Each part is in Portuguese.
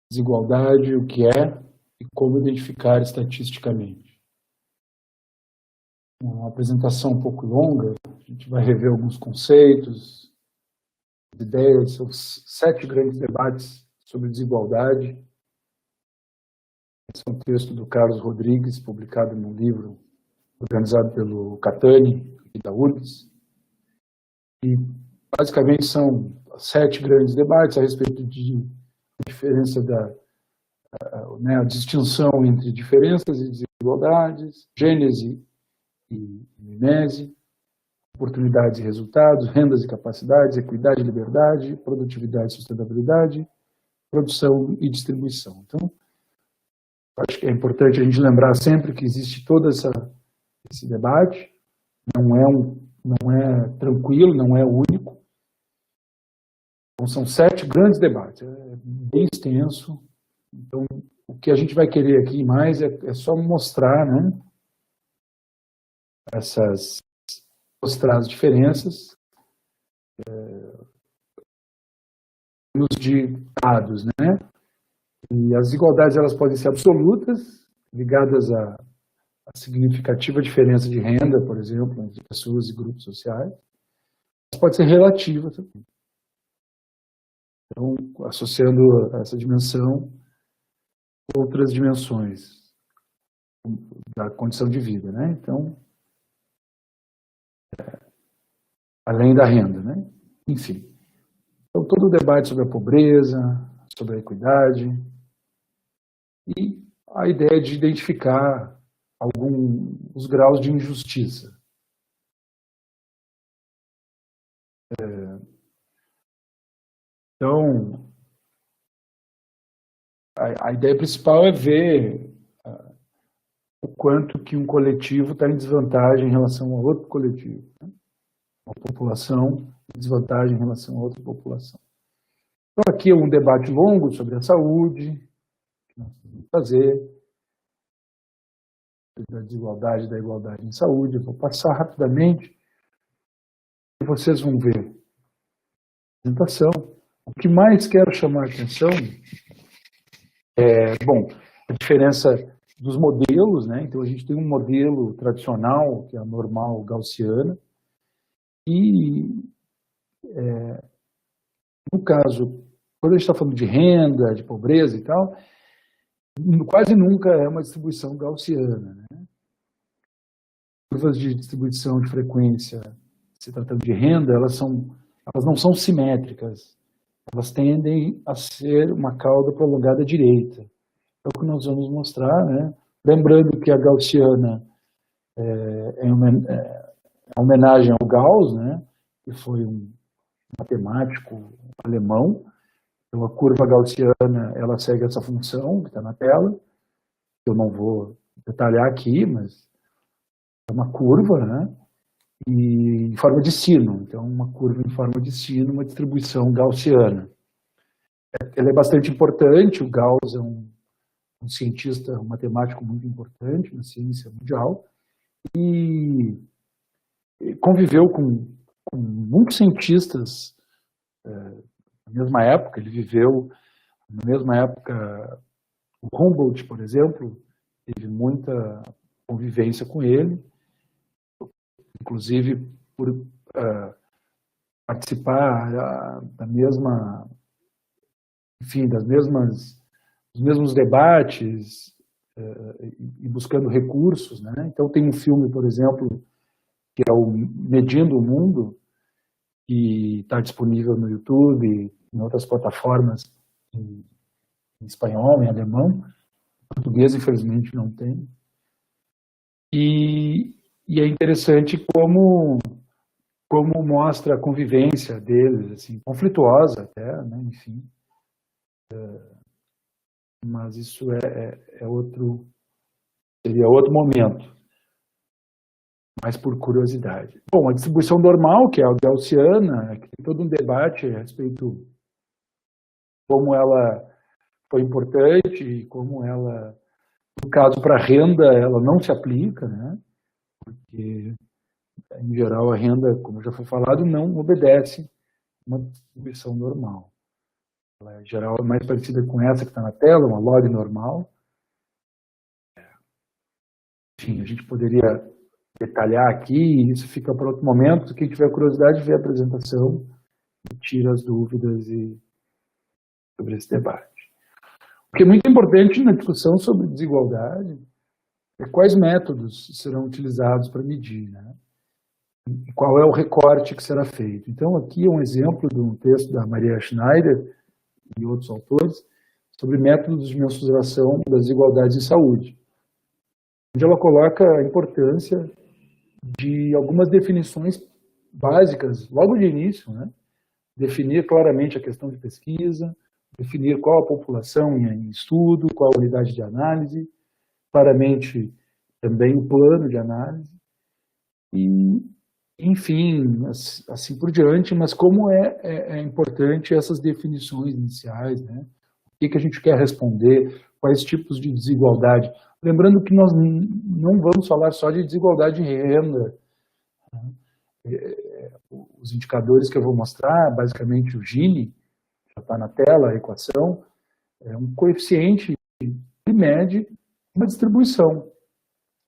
desigualdade, o que é e como identificar estatisticamente. Uma apresentação um pouco longa, a gente vai rever alguns conceitos, ideias, são 7 grandes debates sobre desigualdade. Esse é um texto do Carlos Rodrigues, publicado num livro organizado pelo Catani e da URGS. E, basicamente, são 7 grandes debates a respeito de diferença a distinção entre diferenças e desigualdades, gênese e mimese, oportunidades e resultados, rendas e capacidades, equidade e liberdade, produtividade e sustentabilidade, produção e distribuição. Então, acho que é importante a gente lembrar sempre que existe todo esse debate, não é tranquilo, não é único. Então, são 7 grandes debates, é bem extenso. Então, o que a gente vai querer aqui mais é só mostrar, né, mostrar as diferenças de dados, né? E as desigualdades elas podem ser absolutas, ligadas a significativa diferença de renda, por exemplo, entre pessoas e grupos sociais, mas pode ser relativa também. Então, associando essa dimensão a outras dimensões da condição de vida, né? Então, além da renda, né? Enfim. Então, todo o debate sobre a pobreza, sobre a equidade e a ideia de identificar os graus de injustiça. Então, a ideia principal é ver o quanto que um coletivo está em desvantagem em relação a outro coletivo, né? Uma população em desvantagem em relação a outra população. Então, aqui é um debate longo sobre a saúde, que nós vamos fazer, da desigualdade e da igualdade em saúde. Eu vou passar rapidamente e vocês vão ver a apresentação. O que mais quero chamar a atenção bom, a diferença dos modelos, né? Então, a gente tem um modelo tradicional, que é a normal gaussiana, e, no caso, quando a gente está falando de renda, de pobreza e tal, quase nunca é uma distribuição gaussiana, né? Curvas de distribuição de frequência, se tratando de renda, elas não são simétricas, elas tendem a ser uma cauda prolongada à direita. É o que nós vamos mostrar, né? Lembrando que a gaussiana é uma homenagem ao Gauss, né? Que foi um matemático alemão. Então, a curva gaussiana, ela segue essa função que está na tela. Eu não vou detalhar aqui, mas é uma curva, né? E em forma de sino. Então, uma curva em forma de sino, uma distribuição gaussiana. Ela é bastante importante. O Gauss é um cientista, um matemático muito importante na ciência mundial, e conviveu com muitos cientistas na mesma época. Ele viveu na mesma época. O Humboldt, por exemplo, teve muita convivência com ele, inclusive por participar dos mesmos debates e buscando recursos, né? Então, tem um filme, por exemplo, que é o Medindo o Mundo, que está disponível no YouTube e em outras plataformas em espanhol, em alemão. Em português, infelizmente, não tem. E é interessante como mostra a convivência deles, assim, conflituosa até, né? Enfim. Mas isso seria outro momento, mas por curiosidade. Bom, a distribuição normal, que é a gaussiana, que tem todo um debate a respeito de como ela foi importante e como ela, no caso para a renda, ela não se aplica, né? Porque, em geral, a renda, como já foi falado, não obedece uma distribuição normal. Ela, em geral, é mais parecida com essa que está na tela, uma log normal. Enfim, a gente poderia detalhar aqui, isso fica para outro momento. Quem tiver curiosidade, vê a apresentação e tira as dúvidas sobre esse debate. O que é muito importante na discussão sobre desigualdade é quais métodos serão utilizados para medir, né? E qual é o recorte que será feito. Então, aqui é um exemplo de um texto da Maria Schneider e outros autores sobre métodos de mensuração das desigualdades em saúde, onde ela coloca a importância de algumas definições básicas, logo de início, né? Definir claramente a questão de pesquisa, definir qual a população em estudo, qual a unidade de análise, claramente também o plano de análise, e, enfim, assim por diante, mas como é importante essas definições iniciais, né? O que a gente quer responder, quais tipos de desigualdade. Lembrando que nós não vamos falar só de desigualdade de renda. Os indicadores que eu vou mostrar, basicamente o Gini, já está na tela, a equação, é um coeficiente que mede uma distribuição,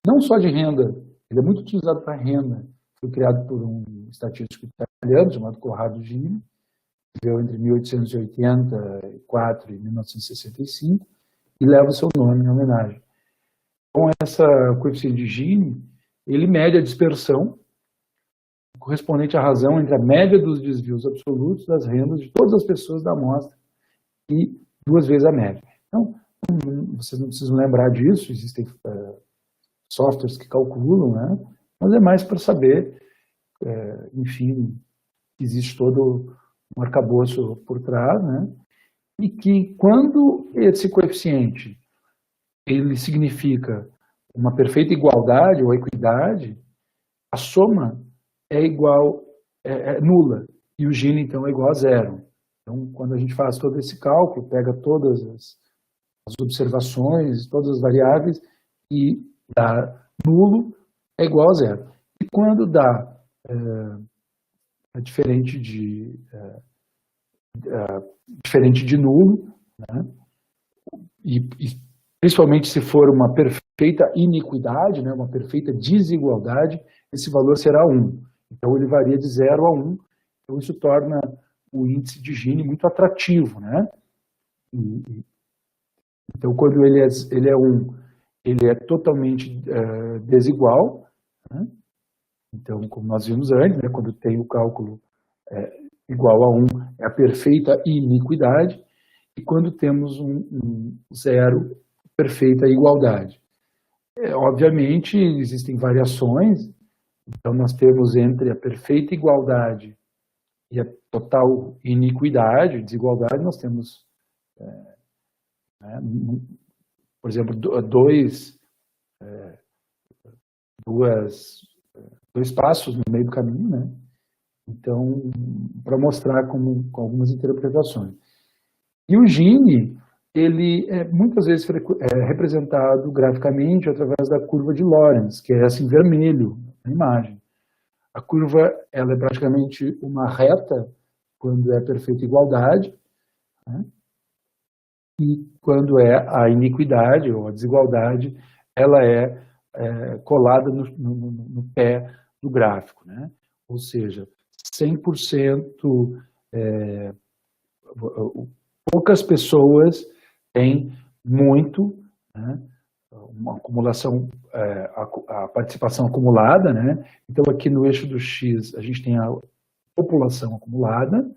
não só de renda, ele é muito utilizado para renda. Foi criado por um estatístico italiano chamado Corrado Gini, que viveu entre 1884 e 1965, e leva o seu nome em homenagem. Com essa coeficiente de Gini, ele mede a dispersão correspondente à razão entre a média dos desvios absolutos das rendas de todas as pessoas da amostra e 2 vezes a média. Então, vocês não precisam lembrar disso, existem softwares que calculam, né? Mas é mais para saber, enfim, existe todo um arcabouço por trás, né? E que quando esse coeficiente ele significa uma perfeita igualdade ou equidade, a soma é igual, é nula, e o Gini, então, é igual a zero. Então, quando a gente faz todo esse cálculo, pega todas as observações, todas as variáveis, e dá nulo, é igual a zero. E quando dá diferente de nulo, né, e principalmente se for uma perfeita iniquidade, né, uma perfeita desigualdade, esse valor será 1. Então, ele varia de 0 a 1. Então, isso torna o índice de Gini muito atrativo, né? Então, quando ele é 1, ele é totalmente desigual, né? Então, como nós vimos antes, né, quando tem o cálculo igual a 1, é a perfeita iniquidade, e quando temos um 0, perfeita igualdade. Obviamente, existem variações. Então, nós temos entre a perfeita igualdade e a total iniquidade, desigualdade, nós temos, por exemplo, dois passos no meio do caminho, né? Então, para mostrar com algumas interpretações. E o Gini, ele é muitas vezes representado graficamente através da curva de Lorenz, que é essa em vermelho, na imagem. A curva ela é praticamente uma reta quando é perfeita igualdade, né? E quando é a iniquidade ou a desigualdade, ela é colada no pé do gráfico, né? Ou seja, 100%, poucas pessoas têm muito, né? Uma acumulação, a participação acumulada, né? Então, aqui no eixo do X, a gente tem a população acumulada,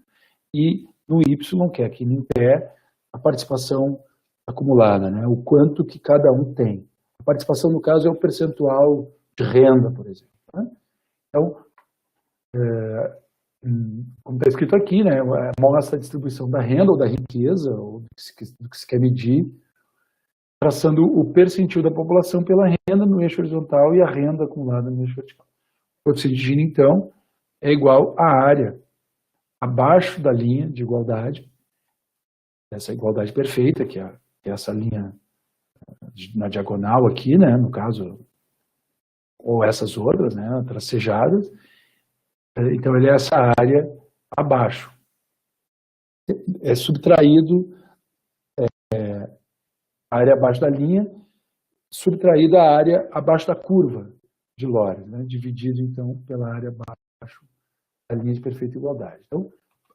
e no Y, que é aqui em pé, a participação acumulada, né? O quanto que cada um tem. A participação, no caso, é o percentual de renda, por exemplo, né? Então, como está escrito aqui, né? Mostra a distribuição da renda ou da riqueza, ou do que se quer medir, traçando o percentil da população pela renda no eixo horizontal e a renda acumulada no eixo vertical. O coeficiente de Gini, então, é igual à área abaixo da linha de igualdade, essa igualdade perfeita, que é essa linha na diagonal aqui, né, no caso, ou essas outras, né, tracejadas. Então, ele é essa área abaixo. é subtraído a área abaixo da linha, subtraída a área abaixo da curva de Lorenz, né? Dividido, então, pela área abaixo da linha de perfeita igualdade. Então,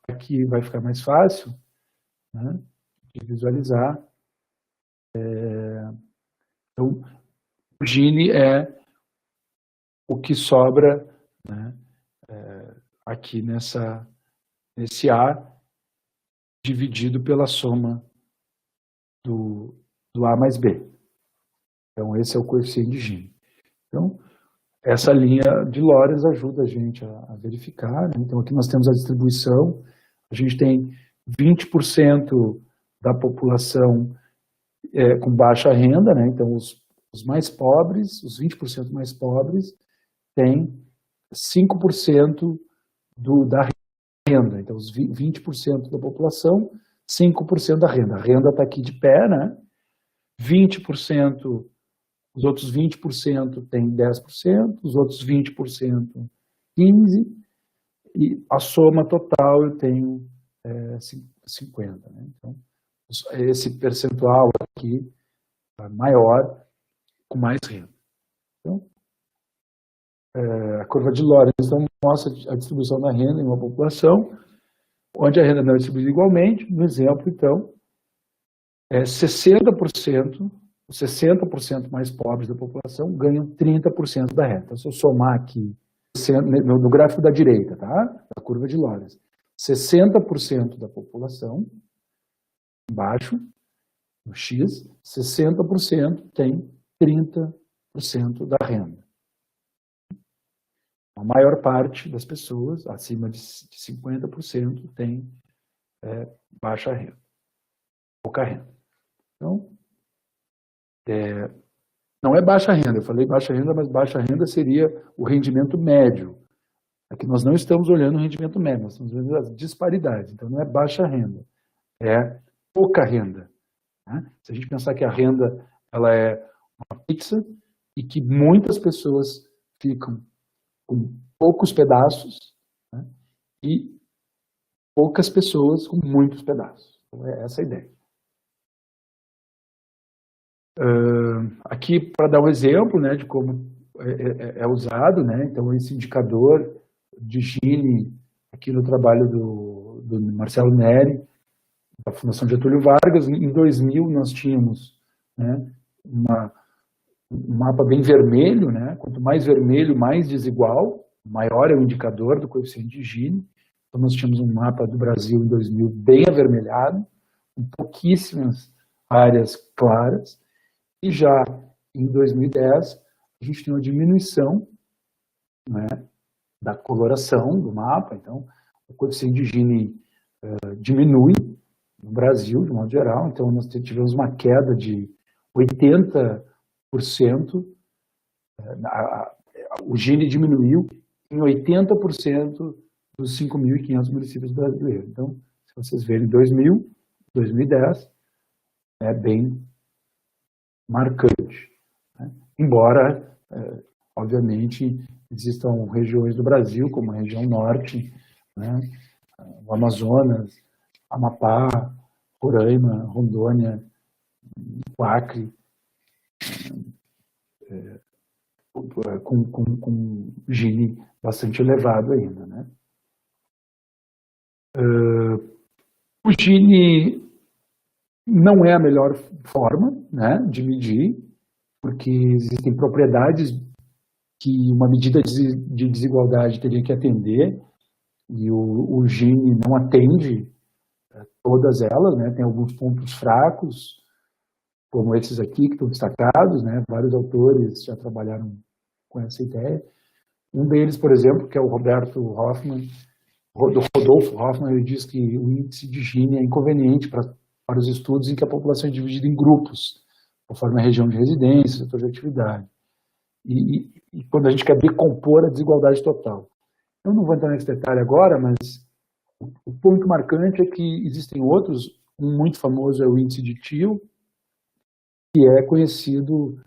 aqui vai ficar mais fácil, né, de visualizar. Então, o Gini é o que sobra, né, aqui nesse A, dividido pela soma do A mais B. Então, esse é o coeficiente de Gini. Então, essa linha de Lorenz ajuda a gente a verificar, né? Então, aqui nós temos a distribuição, a gente tem 20% da população com baixa renda, né? Então, os mais pobres, os 20% mais pobres, têm 5% da renda. Então, os 20% da população, 5% da renda. A renda está aqui de pé, né? 20%, os outros 20% têm 10%, os outros 20% 15%, e a soma total eu tenho 50%. Né? Então, esse percentual aqui é maior, com mais renda. Então, a curva de Lorenz então, mostra a distribuição da renda em uma população, onde a renda não é distribuída igualmente. No exemplo, então, 60%, os 60% mais pobres da população ganham 30% da renda. Então, se eu somar aqui, no gráfico da direita, tá? Da curva de Lorenz, 60% da população, embaixo, no X, 60% tem 30% da renda. A maior parte das pessoas, acima de 50%, tem baixa renda, pouca renda. Então, não é baixa renda, eu falei baixa renda, mas baixa renda seria o rendimento médio. Aqui nós não estamos olhando o rendimento médio, nós estamos olhando as disparidades. Então, não é baixa renda, é pouca renda. Né? Se a gente pensar que a renda ela é uma pizza e que muitas pessoas ficam com poucos pedaços, né, e poucas pessoas com muitos pedaços. Então, é essa a ideia. Aqui, para dar um exemplo, né, de como é usado, né, então esse indicador de Gini, aqui no trabalho do Marcelo Neri, da Fundação Getúlio Vargas, em 2000 nós tínhamos, né, um mapa bem vermelho, né, quanto mais vermelho, mais desigual, maior é o indicador do coeficiente de Gini. Então nós tínhamos um mapa do Brasil em 2000 bem avermelhado, com pouquíssimas áreas claras, e já em 2010 a gente tem uma diminuição, né, da coloração do mapa. Então o coeficiente de Gini diminui no Brasil, de modo geral. Então nós tivemos uma queda de 80%, o Gini diminuiu em 80% dos 5.500 municípios brasileiros. Então, se vocês verem 2000, 2010, é bem marcante. Né? Embora, obviamente, existam regiões do Brasil, como a região norte, né? O Amazonas, Amapá, Roraima, Rondônia, o Acre, com Gini bastante elevado ainda. Né? O Gini não é a melhor forma, né, de medir, porque existem propriedades que uma medida de desigualdade teria que atender, e o Gini não atende todas elas, né, tem alguns pontos fracos, como esses aqui que estão destacados, né, vários autores já trabalharam com essa ideia. Um deles, por exemplo, que é o Rodolfo Hoffman, ele diz que o índice de Gini é inconveniente para os estudos em que a população é dividida em grupos, conforme a região de residência, setor de atividade. E quando a gente quer decompor a desigualdade total. Eu não vou entrar nesse detalhe agora, mas o ponto marcante é que existem outros, um muito famoso é o índice de Thiel, que é conhecido,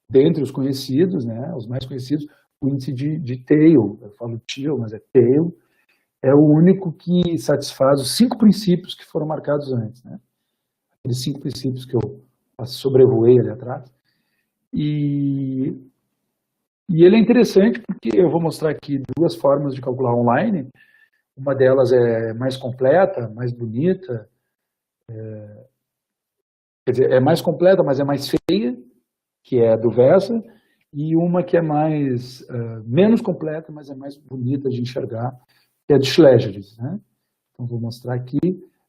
dentre os conhecidos, né, os mais conhecidos, o índice de Thiel, eu falo Thiel, mas é Thiel, é o único que satisfaz os 5 princípios que foram marcados antes, né? Aqueles 5 princípios que eu sobrevoei ali atrás. E ele é interessante porque eu vou mostrar aqui 2 formas de calcular online. Uma delas é mais completa, mais bonita, quer dizer, é mais completa, mas é mais feia, que é a do Vesa, e uma que é mais, menos completa, mas é mais bonita de enxergar, que é a do Schlegeres, né? Então, vou mostrar aqui.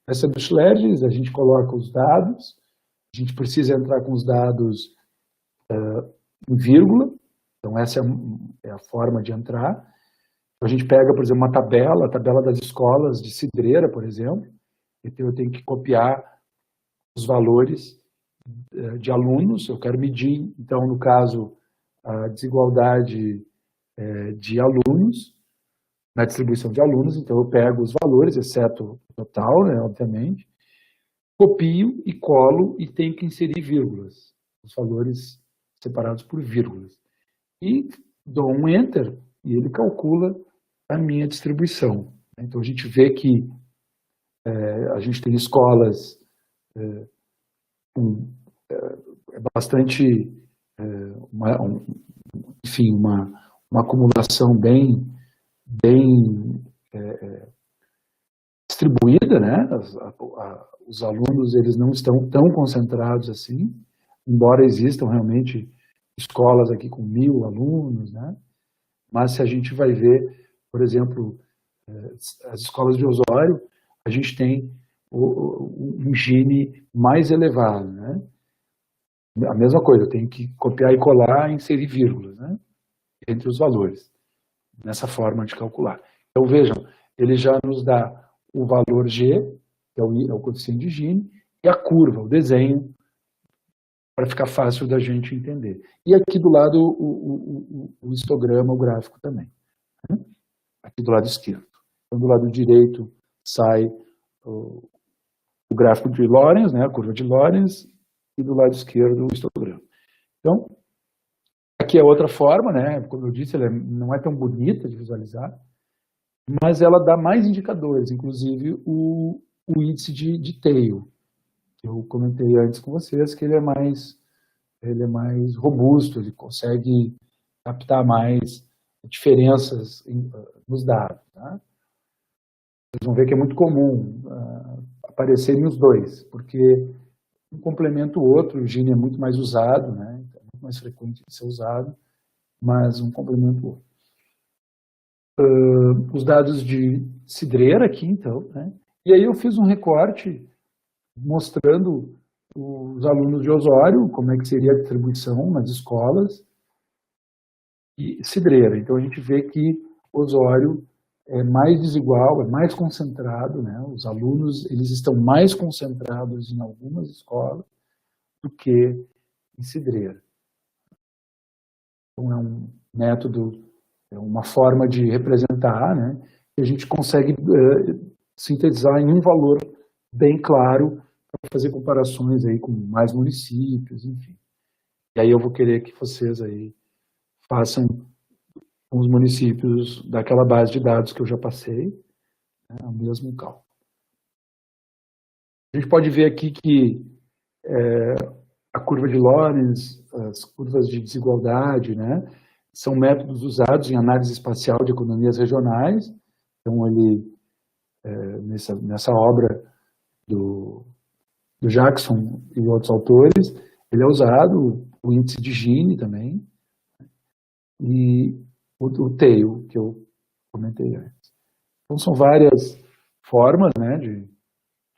Essa do Schlegeres, a gente coloca os dados, a gente precisa entrar com os dados em vírgula, então essa é a forma de entrar. A gente pega, por exemplo, uma tabela, a tabela das escolas de Cidreira, por exemplo, então eu tenho que copiar os valores de alunos, eu quero medir, então, no caso, a desigualdade de alunos, na distribuição de alunos, então eu pego os valores, exceto o total, né, obviamente, copio e colo e tenho que inserir vírgulas, os valores separados por vírgulas. E dou um Enter e ele calcula a minha distribuição. Então a gente vê que a gente tem escolas com bastante, enfim, uma acumulação bem distribuída, né? Os alunos eles não estão tão concentrados assim, embora existam realmente escolas aqui com 1000 alunos, né? Mas se a gente vai ver, por exemplo, as escolas de Osório, a gente tem um Gini mais elevado, né? A mesma coisa, eu tenho que copiar e colar e inserir vírgulas, né? Entre os valores, nessa forma de calcular. Então vejam, ele já nos dá o valor G, que é o coeficiente de Gini, e a curva, o desenho, para ficar fácil da gente entender. E aqui do lado o histograma, o gráfico também. Né? Aqui do lado esquerdo. Então do lado direito sai o gráfico de Lorenz, né, a curva de Lorenz, e do lado esquerdo o histograma. Então, aqui é outra forma, né, como eu disse, ela não é tão bonita de visualizar, mas ela dá mais indicadores, inclusive o índice de Tail, que eu comentei antes com vocês, que ele é mais robusto, ele consegue captar mais diferenças nos dados. Tá? Vocês vão ver que é muito comum aparecerem os dois, porque um complementa o outro, o Gini é muito mais usado, né? É muito mais frequente de ser usado, mas um complementa o outro. Os dados de Cidreira aqui, então, né? E aí eu fiz um recorte mostrando os alunos de Osório, como é que seria a distribuição nas escolas, e Cidreira. Então a gente vê que Osório é mais desigual, é mais concentrado, né? Os alunos eles estão mais concentrados em algumas escolas do que em Cidreira. Então é um método, é uma forma de representar, né? Que a gente consegue sintetizar em um valor bem claro para fazer comparações aí com mais municípios, enfim. E aí eu vou querer que vocês aí façam com os municípios daquela base de dados que eu já passei, né, o mesmo cálculo. A gente pode ver aqui que a curva de Lorenz, as curvas de desigualdade, né, são métodos usados em análise espacial de economias regionais. Então, ele, nessa obra do Jackson e outros autores, ele é usado, o índice de Gini também, e o Tail, que eu comentei antes. Então, são várias formas, né, de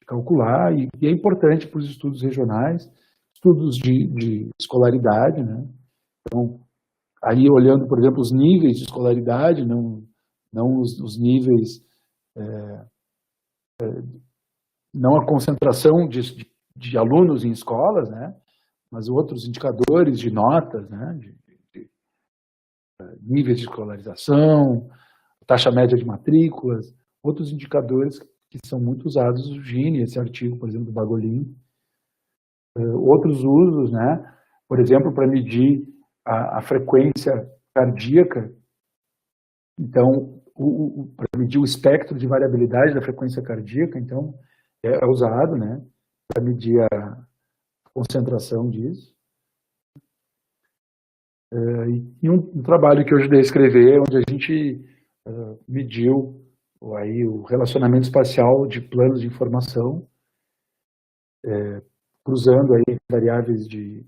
calcular, e é importante para os estudos regionais, estudos de escolaridade, né? Então, aí olhando, por exemplo, os níveis de escolaridade, não os níveis, não a concentração de alunos em escolas, né? Mas outros indicadores de notas, né? de níveis de escolarização, taxa média de matrículas, outros indicadores que são muito usados no Gini, esse artigo, por exemplo, do Bagolin. Outros usos, né? Por exemplo, para medir a frequência cardíaca. Então, para medir o espectro de variabilidade da frequência cardíaca, então é usado, né, para medir a concentração disso. E um trabalho que eu ajudei a escrever, onde a gente mediu aí o relacionamento espacial de planos de informação, cruzando aí variáveis de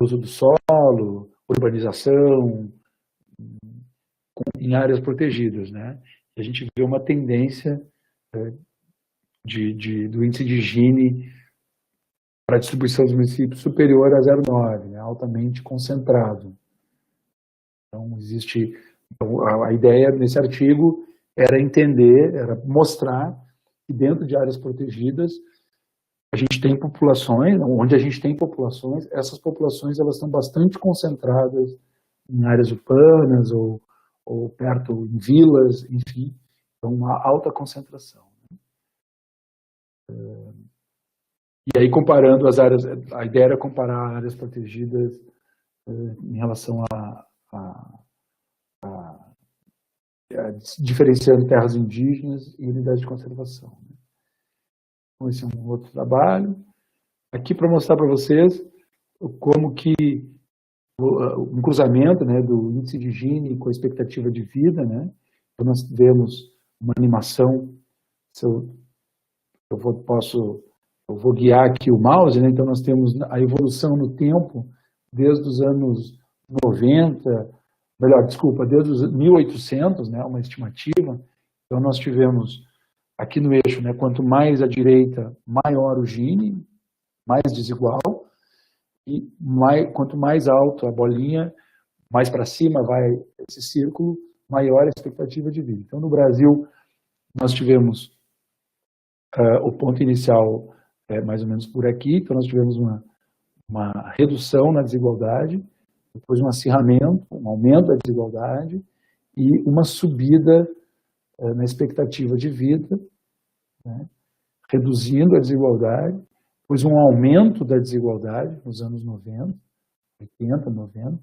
uso do solo, urbanização, em áreas protegidas, né? E a gente vê uma tendência do índice de Gini para a distribuição dos municípios superior a 0,9, né? Altamente concentrado. Então, a ideia nesse artigo era entender, era mostrar que dentro de áreas protegidas a gente tem populações, onde a gente tem populações, essas populações elas estão bastante concentradas em áreas urbanas ou perto em vilas, enfim, então uma alta concentração. E aí comparando as áreas, a ideia era comparar áreas protegidas em relação diferenciando terras indígenas e unidades de conservação. Então, esse é um outro trabalho. Aqui para mostrar para vocês como que um cruzamento, né, do índice de Gini com a expectativa de vida, né? Então nós vemos uma animação, eu vou guiar aqui o mouse, né? Então nós temos a evolução no tempo desde os anos 90, desde os 1800, né, uma estimativa. Então nós tivemos aqui no eixo, né, quanto mais à direita, maior o Gini, mais desigual, e quanto mais alto a bolinha, mais para cima vai esse círculo, maior a expectativa de vida. Então no Brasil nós tivemos o ponto inicial mais ou menos por aqui, então nós tivemos uma redução na desigualdade, depois um acirramento, um aumento da desigualdade e uma subida na expectativa de vida, né, reduzindo a desigualdade, depois um aumento da desigualdade nos anos 90, 80, 90,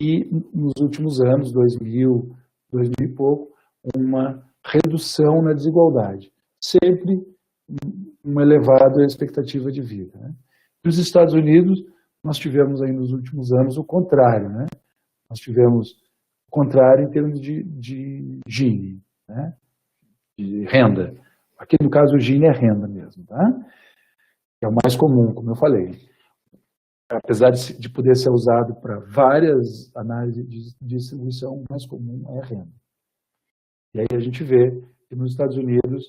e nos últimos anos, 2000 e pouco, uma redução na desigualdade, sempre uma elevada expectativa de vida, né. Nos Estados Unidos, nós tivemos aí nos últimos anos o contrário, né? Nós tivemos o contrário em termos de Gini, né? De renda. Aqui no caso o Gini é renda mesmo, tá? É o mais comum, como eu falei. Apesar de poder ser usado para várias análises de distribuição, o mais comum é a renda. E aí a gente vê que nos Estados Unidos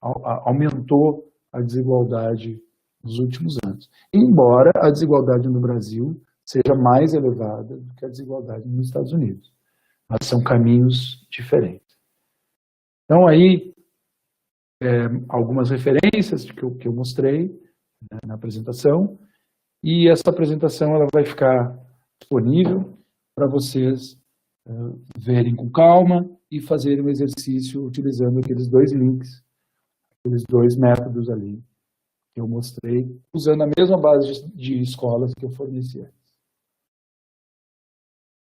aumentou a desigualdade nos últimos anos. Embora a desigualdade no Brasil seja mais elevada do que a desigualdade nos Estados Unidos. Mas são caminhos diferentes. Então, aí, algumas referências que eu mostrei, né, na apresentação, e essa apresentação ela vai ficar disponível para vocês verem com calma e fazerem um exercício utilizando aqueles dois links, aqueles dois métodos ali que eu mostrei, usando a mesma base de escolas que eu forneci antes.